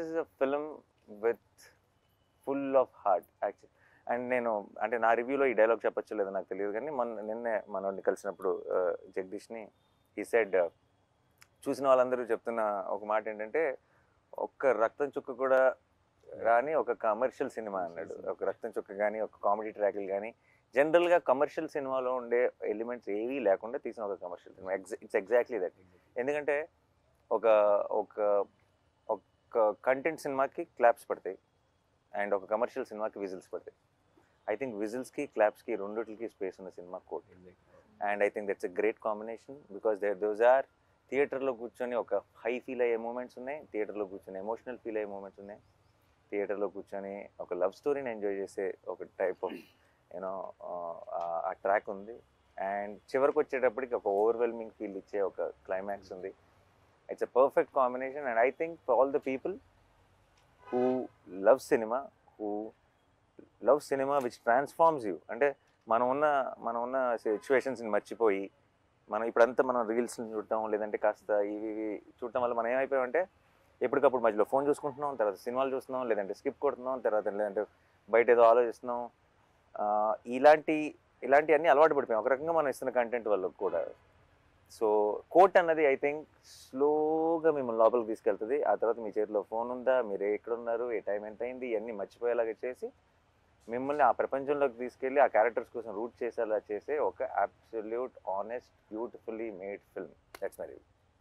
Is a film with full of heart actual. And నేను అంటే నా రివ్యూలో ఈ డైలాగ్ చెప్పచ్చు లేదో నాకు తెలియదు, కానీ నిన్నే మనోడిని కలిసినప్పుడు జగదీష్ని ఈ సైడ్ చూసిన వాళ్ళందరూ చెప్తున్న ఒక మాట ఏంటంటే, ఒక్క రక్తం చుక్క కూడా రాని ఒక కమర్షియల్ సినిమా అన్నాడు. ఒక రక్తం చుక్క కానీ, ఒక కామెడీ ట్రాక్లు కానీ, జనరల్గా కమర్షియల్ సినిమాలో ఉండే ఎలిమెంట్స్ ఏవీ లేకుండా తీసిన ఒక commercial cinema. It's exactly that. ఎందుకంటే ఒక ఒక ఒక కంటెంట్ సినిమాకి క్లాప్స్ పడతాయి అండ్ ఒక కమర్షియల్ సినిమాకి విజిల్స్ పడతాయి. ఐ థింక్ విజిల్స్కి క్లాప్స్కి రెండిటికి స్పేస్ ఉన్న cinema quote. And I think that's a great combination because those are థియేటర్లో కూర్చొని ఒక హై ఫీల్ అయ్యే మూమెంట్స్ ఉన్నాయి, థియేటర్లో కూర్చొని ఎమోషనల్ ఫీల్ అయ్యే మూమెంట్స్ ఉన్నాయి, థియేటర్లో కూర్చొని ఒక లవ్ స్టోరీని ఎంజాయ్ చేసే ఒక టైప్ ఆఫ్ యూనో ఆ ట్రాక్ ఉంది. అండ్ చివరికి వచ్చేటప్పటికి ఒక ఓవర్వెల్మింగ్ ఫీల్ ఇచ్చే ఒక క్లైమాక్స్ ఉంది. It's a perfect combination. And I think for all the people who love which transforms you, అంటే మనం ఉన్న సిచ్యువేషన్స్ని మర్చిపోయి మనం ఇప్పుడంతా మనం రీల్స్ని చూడటం లేదంటే కాస్త ఇవి చూడటం వల్ల మనం ఏమైపోయామంటే ఎప్పటికప్పుడు మధ్యలో ఫోన్ చూసుకుంటున్నాం, తర్వాత సినిమాలు చూస్తున్నాం, లేదంటే స్కిప్ కొడుతున్నాం, తర్వాత లేదంటే బయట ఏదో ఆలోచిస్తున్నాం. ఇలాంటివన్నీ అలవాటు పడిపోయాం ఒక రకంగా మనం ఇస్తున్న కంటెంట్ వల్ల కూడా. సో కోట్ అన్నది ఐ థింక్ స్లోగా మిమ్మల్ని లోపలికి తీసుకెళ్తుంది. ఆ తర్వాత మీ చేతిలో ఫోన్ ఉందా, మీరు ఎక్కడున్నారు, ఏ టైం ఎంత అయింది, ఇవన్నీ మర్చిపోయేలాగా చేసి మిమ్మల్ని ఆ ప్రపంచంలోకి తీసుకెళ్ళి ఆ క్యారెక్టర్స్ కోసం రూట్ చేసేలా చేసే ఒక absolute honest beautifully made film. That's my review.